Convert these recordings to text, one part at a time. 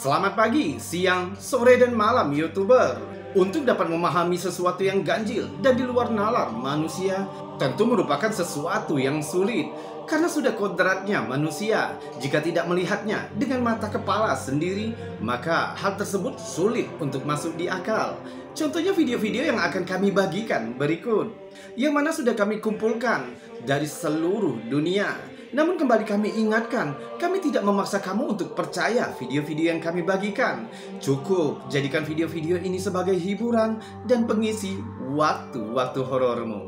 Selamat pagi, siang, sore, dan malam YouTuber. Untuk dapat memahami sesuatu yang ganjil dan di luar nalar manusia, tentu merupakan sesuatu yang sulit. Karena sudah kodratnya manusia, jika tidak melihatnya dengan mata kepala sendiri, maka hal tersebut sulit untuk masuk di akal. Contohnya video-video yang akan kami bagikan berikut, yang mana sudah kami kumpulkan dari seluruh dunia. Namun kembali kami ingatkan, kami tidak memaksa kamu untuk percaya video-video yang kami bagikan. Cukup jadikan video-video ini sebagai hiburan dan pengisi waktu-waktu horormu.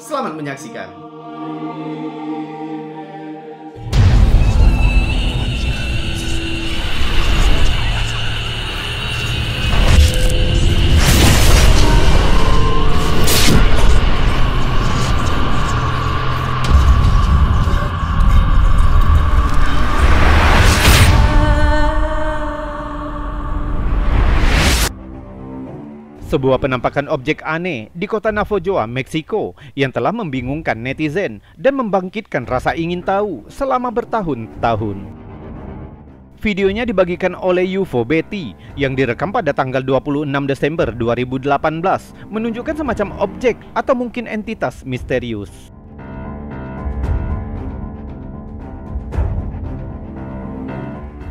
Selamat menyaksikan. Sebuah penampakan objek aneh di kota Navojoa, Meksiko yang telah membingungkan netizen dan membangkitkan rasa ingin tahu selama bertahun-tahun. Videonya dibagikan oleh UFO Betty yang direkam pada tanggal 26 Desember 2018 menunjukkan semacam objek atau mungkin entitas misterius.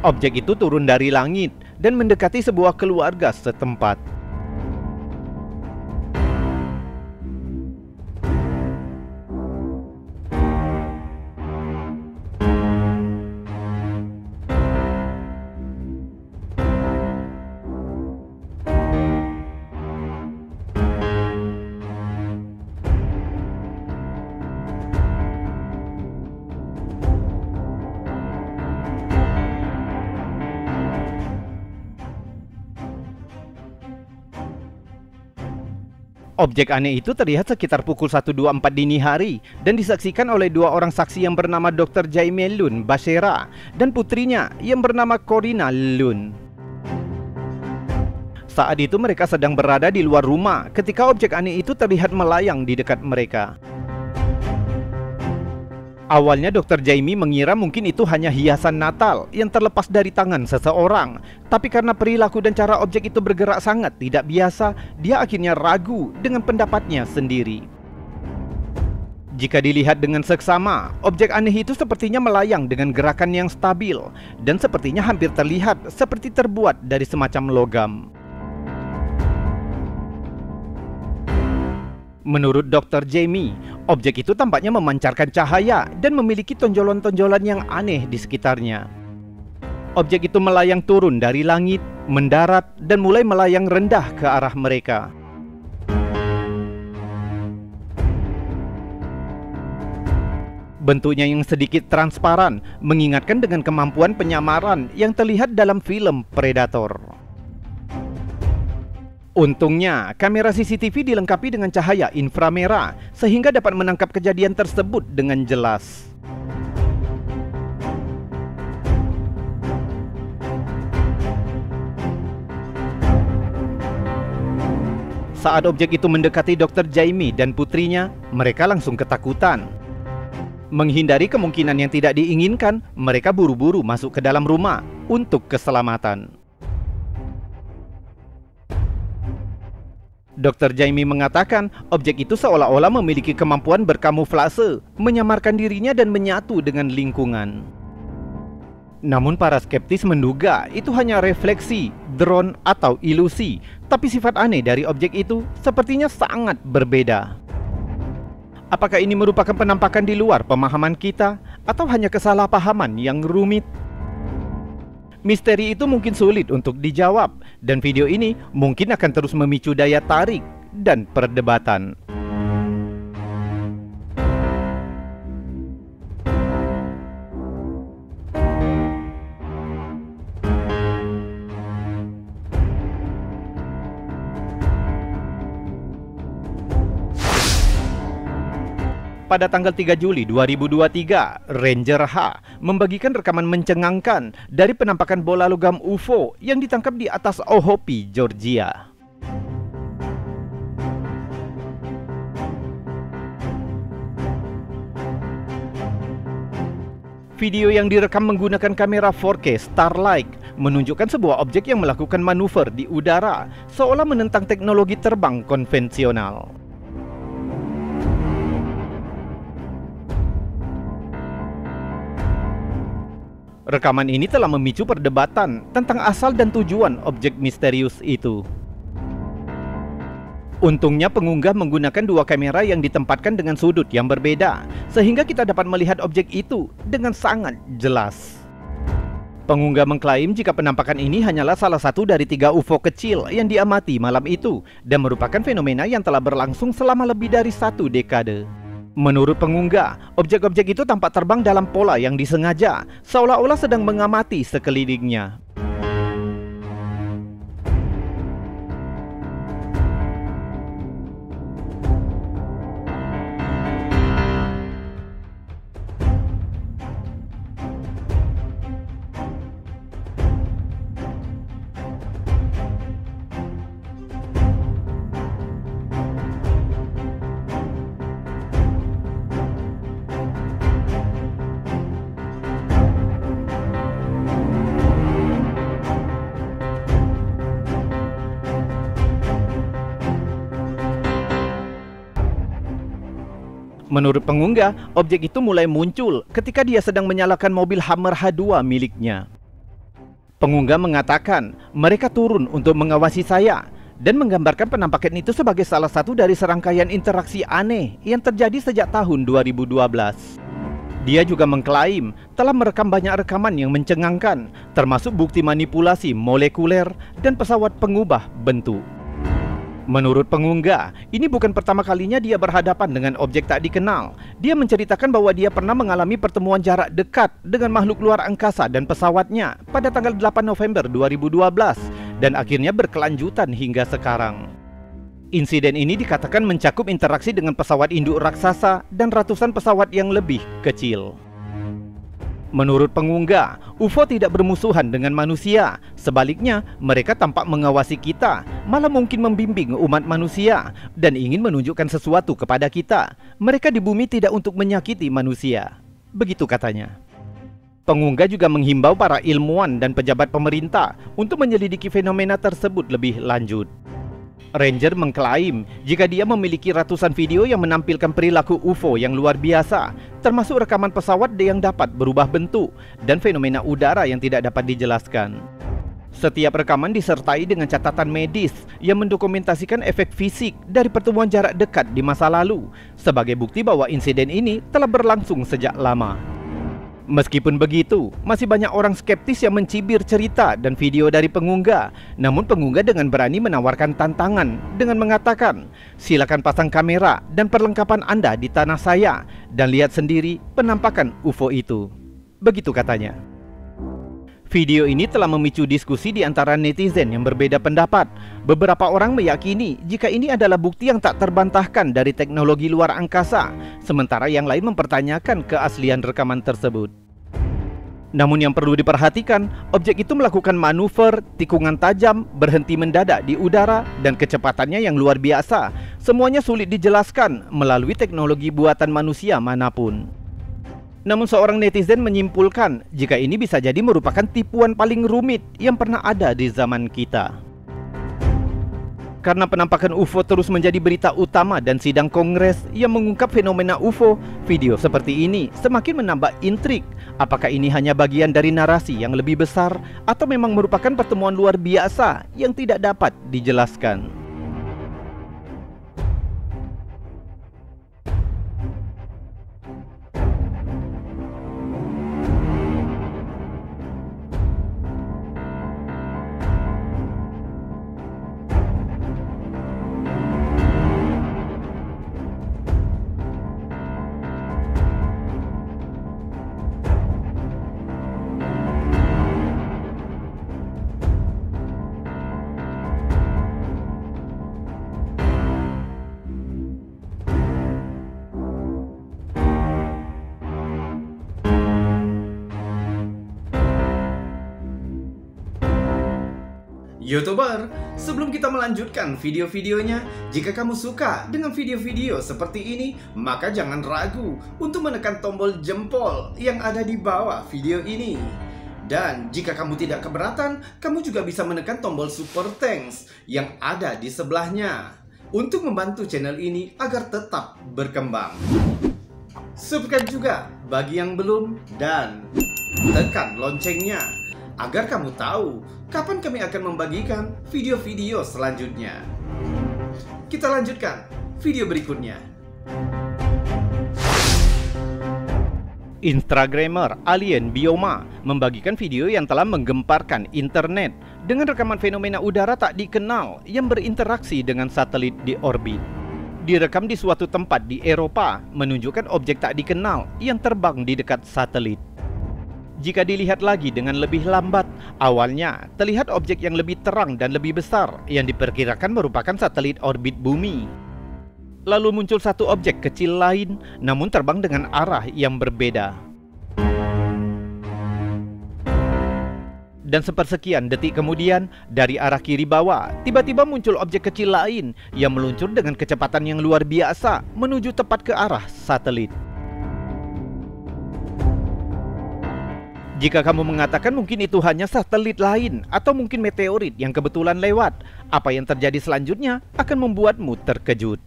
Objek itu turun dari langit dan mendekati sebuah keluarga setempat. Objek aneh itu terlihat sekitar pukul 1.24 dini hari dan disaksikan oleh dua orang saksi yang bernama Dr. Jaime Lun Becerra dan putrinya yang bernama Corina Lun. Saat itu mereka sedang berada di luar rumah ketika objek aneh itu terlihat melayang di dekat mereka. Awalnya Dr. Jaime mengira mungkin itu hanya hiasan Natal yang terlepas dari tangan seseorang. Tapi karena perilaku dan cara objek itu bergerak sangat tidak biasa, dia akhirnya ragu dengan pendapatnya sendiri. Jika dilihat dengan seksama, objek aneh itu sepertinya melayang dengan gerakan yang stabil dan sepertinya hampir terlihat seperti terbuat dari semacam logam. Menurut Dr. Jaime, objek itu tampaknya memancarkan cahaya dan memiliki tonjolan-tonjolan yang aneh di sekitarnya. Objek itu melayang turun dari langit, mendarat, dan mulai melayang rendah ke arah mereka. Bentuknya yang sedikit transparan mengingatkan dengan kemampuan penyamaran yang terlihat dalam film Predator. Untungnya, kamera CCTV dilengkapi dengan cahaya inframerah sehingga dapat menangkap kejadian tersebut dengan jelas. Saat objek itu mendekati Dr. Jaime dan putrinya, mereka langsung ketakutan. Menghindari kemungkinan yang tidak diinginkan, mereka buru-buru masuk ke dalam rumah untuk keselamatan. Dr. Jaime mengatakan objek itu seolah-olah memiliki kemampuan berkamuflase, menyamarkan dirinya dan menyatu dengan lingkungan. Namun para skeptis menduga itu hanya refleksi, drone atau ilusi, tapi sifat aneh dari objek itu sepertinya sangat berbeda. Apakah ini merupakan penampakan di luar pemahaman kita atau hanya kesalahpahaman yang rumit? Misteri itu mungkin sulit untuk dijawab, dan video ini mungkin akan terus memicu daya tarik dan perdebatan. Pada tanggal 3 Juli 2023, Ranger H membagikan rekaman mencengangkan dari penampakan bola logam UFO yang ditangkap di atas Ohopi, Georgia. Video yang direkam menggunakan kamera 4K Starlight menunjukkan sebuah objek yang melakukan manuver di udara, seolah menentang teknologi terbang konvensional. Rekaman ini telah memicu perdebatan tentang asal dan tujuan objek misterius itu. Untungnya pengunggah menggunakan dua kamera yang ditempatkan dengan sudut yang berbeda, sehingga kita dapat melihat objek itu dengan sangat jelas. Pengunggah mengklaim jika penampakan ini hanyalah salah satu dari 3 UFO kecil yang diamati malam itu dan merupakan fenomena yang telah berlangsung selama lebih dari 1 dekade. Menurut pengunggah, objek-objek itu tampak terbang dalam pola yang disengaja, seolah-olah sedang mengamati sekelilingnya. Menurut pengunggah, objek itu mulai muncul ketika dia sedang menyalakan mobil Hummer H2 miliknya. Pengunggah mengatakan mereka turun untuk mengawasi saya dan menggambarkan penampakan itu sebagai salah satu dari serangkaian interaksi aneh yang terjadi sejak tahun 2012. Dia juga mengklaim telah merekam banyak rekaman yang mencengangkan, termasuk bukti manipulasi molekuler dan pesawat pengubah bentuk. Menurut pengunggah, ini bukan pertama kalinya dia berhadapan dengan objek tak dikenal. Dia menceritakan bahwa dia pernah mengalami pertemuan jarak dekat dengan makhluk luar angkasa dan pesawatnya pada tanggal 8 November 2012 dan akhirnya berkelanjutan hingga sekarang. Insiden ini dikatakan mencakup interaksi dengan pesawat induk raksasa dan ratusan pesawat yang lebih kecil. Menurut pengunggah, UFO tidak bermusuhan dengan manusia. Sebaliknya, mereka tampak mengawasi kita, malah mungkin membimbing umat manusia dan ingin menunjukkan sesuatu kepada kita. Mereka di bumi tidak untuk menyakiti manusia. Begitu katanya. Pengunggah juga menghimbau para ilmuwan dan pejabat pemerintah untuk menyelidiki fenomena tersebut lebih lanjut. Ranger mengklaim jika dia memiliki ratusan video yang menampilkan perilaku UFO yang luar biasa, termasuk rekaman pesawat yang dapat berubah bentuk dan fenomena udara yang tidak dapat dijelaskan. Setiap rekaman disertai dengan catatan medis yang mendokumentasikan efek fisik dari pertemuan jarak dekat di masa lalu, sebagai bukti bahwa insiden ini telah berlangsung sejak lama. Meskipun begitu, masih banyak orang skeptis yang mencibir cerita dan video dari pengunggah. Namun pengunggah dengan berani menawarkan tantangan dengan mengatakan, silakan pasang kamera dan perlengkapan Anda di tanah saya dan lihat sendiri penampakan UFO itu. Begitu katanya. Video ini telah memicu diskusi di antara netizen yang berbeda pendapat. Beberapa orang meyakini jika ini adalah bukti yang tak terbantahkan dari teknologi luar angkasa, sementara yang lain mempertanyakan keaslian rekaman tersebut. Namun yang perlu diperhatikan, objek itu melakukan manuver, tikungan tajam, berhenti mendadak di udara, dan kecepatannya yang luar biasa. Semuanya sulit dijelaskan melalui teknologi buatan manusia manapun. Namun seorang netizen menyimpulkan jika ini bisa jadi merupakan tipuan paling rumit yang pernah ada di zaman kita. Karena penampakan UFO terus menjadi berita utama dan sidang kongres yang mengungkap fenomena UFO, video seperti ini semakin menambah intrik. Apakah ini hanya bagian dari narasi yang lebih besar atau memang merupakan pertemuan luar biasa yang tidak dapat dijelaskan? YouTuber, sebelum kita melanjutkan video-videonya, jika kamu suka dengan video-video seperti ini, maka jangan ragu untuk menekan tombol jempol yang ada di bawah video ini. Dan jika kamu tidak keberatan, kamu juga bisa menekan tombol super thanks yang ada di sebelahnya untuk membantu channel ini agar tetap berkembang. Subscribe juga bagi yang belum dan tekan loncengnya agar kamu tahu kapan kami akan membagikan video-video selanjutnya. Kita lanjutkan video berikutnya. Instagramer Alien Bioma membagikan video yang telah menggemparkan internet dengan rekaman fenomena udara tak dikenal yang berinteraksi dengan satelit di orbit. Direkam di suatu tempat di Eropa, menunjukkan objek tak dikenal yang terbang di dekat satelit. Jika dilihat lagi dengan lebih lambat, awalnya terlihat objek yang lebih terang dan lebih besar yang diperkirakan merupakan satelit orbit bumi. Lalu muncul satu objek kecil lain, namun terbang dengan arah yang berbeda. Dan sepersekian detik kemudian, dari arah kiri bawah, tiba-tiba muncul objek kecil lain yang meluncur dengan kecepatan yang luar biasa menuju tepat ke arah satelit. Jika kamu mengatakan mungkin itu hanya satelit lain atau mungkin meteorit yang kebetulan lewat, apa yang terjadi selanjutnya akan membuatmu terkejut.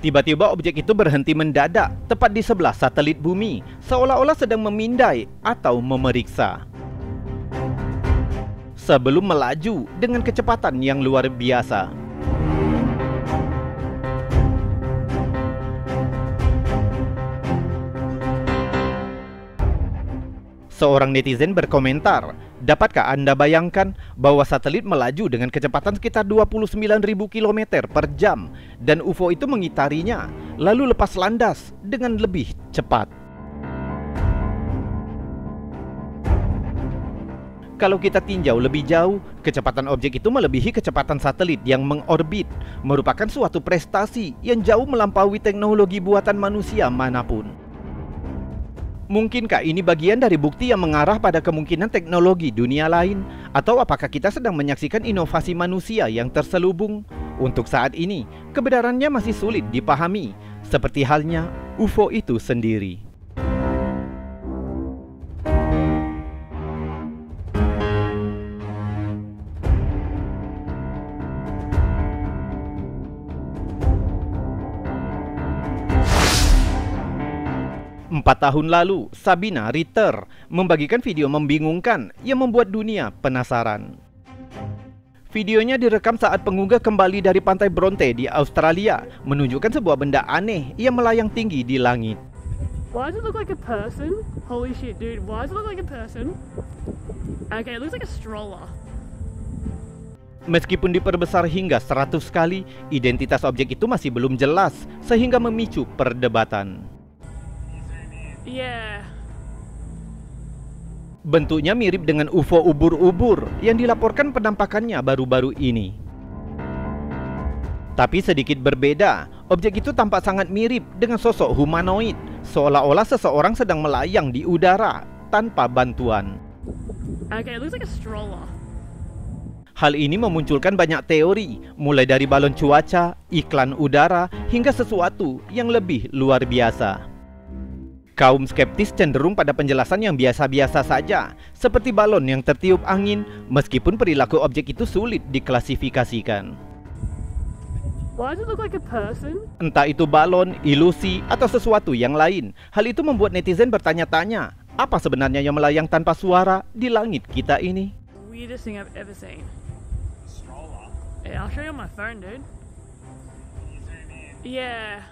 Tiba-tiba objek itu berhenti mendadak tepat di sebelah satelit bumi, seolah-olah sedang memindai atau memeriksa. Sebelum melaju dengan kecepatan yang luar biasa. Seorang netizen berkomentar, dapatkah Anda bayangkan bahwa satelit melaju dengan kecepatan sekitar 29.000 km per jam dan UFO itu mengitarinya, lalu lepas landas dengan lebih cepat? Kalau kita tinjau lebih jauh, kecepatan objek itu melebihi kecepatan satelit yang mengorbit, merupakan suatu prestasi yang jauh melampaui teknologi buatan manusia manapun. Mungkinkah ini bagian dari bukti yang mengarah pada kemungkinan teknologi dunia lain? Atau apakah kita sedang menyaksikan inovasi manusia yang terselubung? Untuk saat ini, kebenarannya masih sulit dipahami, seperti halnya UFO itu sendiri. Empat tahun lalu, Sabina Ritter membagikan video membingungkan yang membuat dunia penasaran. Videonya direkam saat pengunggah kembali dari pantai Bronte di Australia, menunjukkan sebuah benda aneh yang melayang tinggi di langit. Why does it look like a person? Holy shit, dude. Why does it look like a person? Okay, it looks like a stroller. Meskipun diperbesar hingga 100 kali, identitas objek itu masih belum jelas sehingga memicu perdebatan. Yeah. Bentuknya mirip dengan UFO ubur-ubur yang dilaporkan penampakannya baru-baru ini. Tapi sedikit berbeda, objek itu tampak sangat mirip dengan sosok humanoid, seolah-olah seseorang sedang melayang di udara tanpa bantuan. Okay, it looks like a stroller. Hal ini memunculkan banyak teori, mulai dari balon cuaca, iklan udara, hingga sesuatu yang lebih luar biasa. Kaum skeptis cenderung pada penjelasan yang biasa-biasa saja, seperti balon yang tertiup angin, meskipun perilaku objek itu sulit diklasifikasikan. Why does it look like a person? Entah itu balon, ilusi, atau sesuatu yang lain, hal itu membuat netizen bertanya-tanya, apa sebenarnya yang melayang tanpa suara di langit kita ini? Weirdest thing I've ever seen. Stroller. Yeah, I'll show you on my phone, dude. Yeah.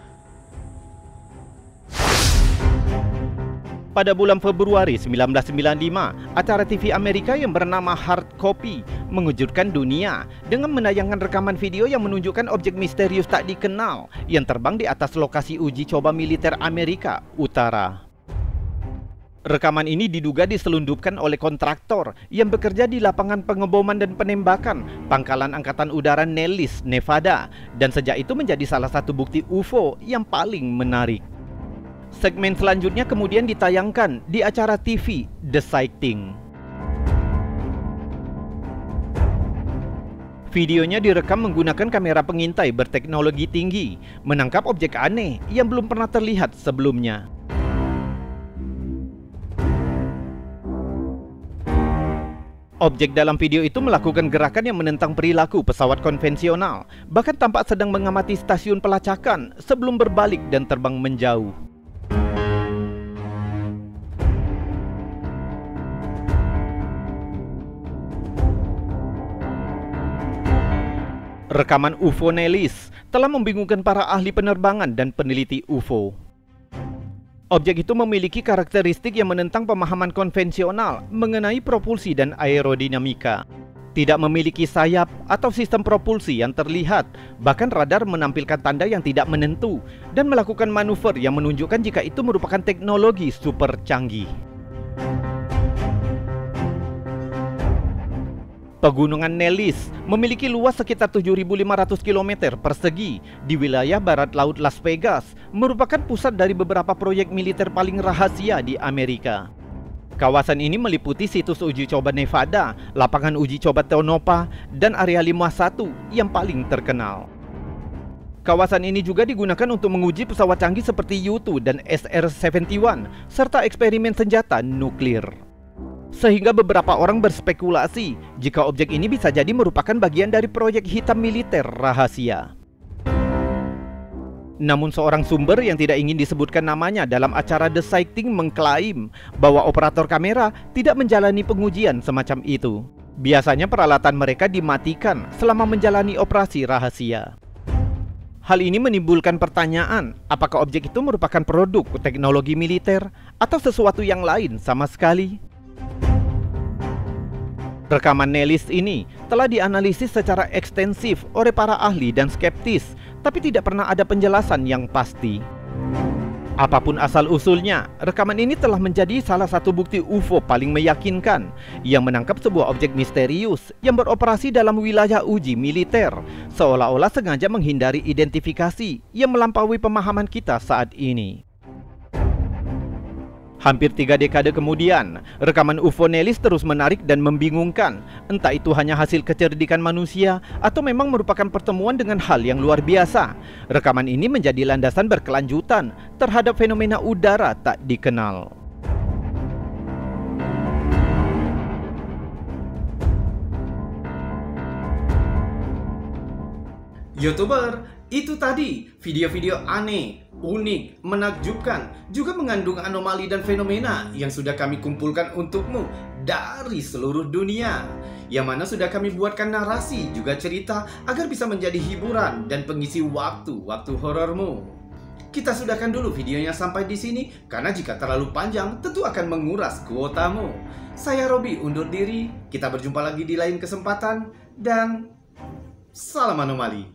Pada bulan Februari 1995, acara TV Amerika yang bernama Hard Copy mengejutkan dunia dengan menayangkan rekaman video yang menunjukkan objek misterius tak dikenal yang terbang di atas lokasi uji coba militer Amerika Utara. Rekaman ini diduga diselundupkan oleh kontraktor yang bekerja di lapangan pengeboman dan penembakan Pangkalan Angkatan Udara Nellis, Nevada, dan sejak itu menjadi salah satu bukti UFO yang paling menarik. Segmen selanjutnya kemudian ditayangkan di acara TV The Sighting. Videonya direkam menggunakan kamera pengintai berteknologi tinggi, menangkap objek aneh yang belum pernah terlihat sebelumnya. Objek dalam video itu melakukan gerakan yang menentang perilaku pesawat konvensional, bahkan tampak sedang mengamati stasiun pelacakan sebelum berbalik dan terbang menjauh. Rekaman UFO Nellis telah membingungkan para ahli penerbangan dan peneliti UFO. Objek itu memiliki karakteristik yang menentang pemahaman konvensional mengenai propulsi dan aerodinamika. Tidak memiliki sayap atau sistem propulsi yang terlihat, bahkan radar menampilkan tanda yang tidak menentu dan melakukan manuver yang menunjukkan jika itu merupakan teknologi super canggih. Pegunungan Nellis memiliki luas sekitar 7.500 km persegi di wilayah barat laut Las Vegas, merupakan pusat dari beberapa proyek militer paling rahasia di Amerika. Kawasan ini meliputi situs uji coba Nevada, lapangan uji coba Tonopah, dan area 51 yang paling terkenal. Kawasan ini juga digunakan untuk menguji pesawat canggih seperti U-2 dan SR-71, serta eksperimen senjata nuklir. Sehingga beberapa orang berspekulasi jika objek ini bisa jadi merupakan bagian dari proyek hitam militer rahasia. Namun seorang sumber yang tidak ingin disebutkan namanya dalam acara The Sighting mengklaim bahwa operator kamera tidak menjalani pengujian semacam itu. Biasanya peralatan mereka dimatikan selama menjalani operasi rahasia. Hal ini menimbulkan pertanyaan, apakah objek itu merupakan produk teknologi militer atau sesuatu yang lain sama sekali? Rekaman Nellis ini telah dianalisis secara ekstensif oleh para ahli dan skeptis, tapi tidak pernah ada penjelasan yang pasti. Apapun asal-usulnya, rekaman ini telah menjadi salah satu bukti UFO paling meyakinkan yang menangkap sebuah objek misterius yang beroperasi dalam wilayah uji militer, seolah-olah sengaja menghindari identifikasi yang melampaui pemahaman kita saat ini. Hampir 3 dekade kemudian, rekaman UFO Nellis terus menarik dan membingungkan. Entah itu hanya hasil kecerdikan manusia atau memang merupakan pertemuan dengan hal yang luar biasa. Rekaman ini menjadi landasan berkelanjutan terhadap fenomena udara tak dikenal. YouTuber, itu tadi video-video aneh, unik, menakjubkan, juga mengandung anomali dan fenomena yang sudah kami kumpulkan untukmu dari seluruh dunia, yang mana sudah kami buatkan narasi juga cerita agar bisa menjadi hiburan dan pengisi waktu-waktu horormu. Kita sudahkan dulu videonya sampai di sini karena jika terlalu panjang tentu akan menguras kuotamu. Saya Robi undur diri, kita berjumpa lagi di lain kesempatan dan salam anomali.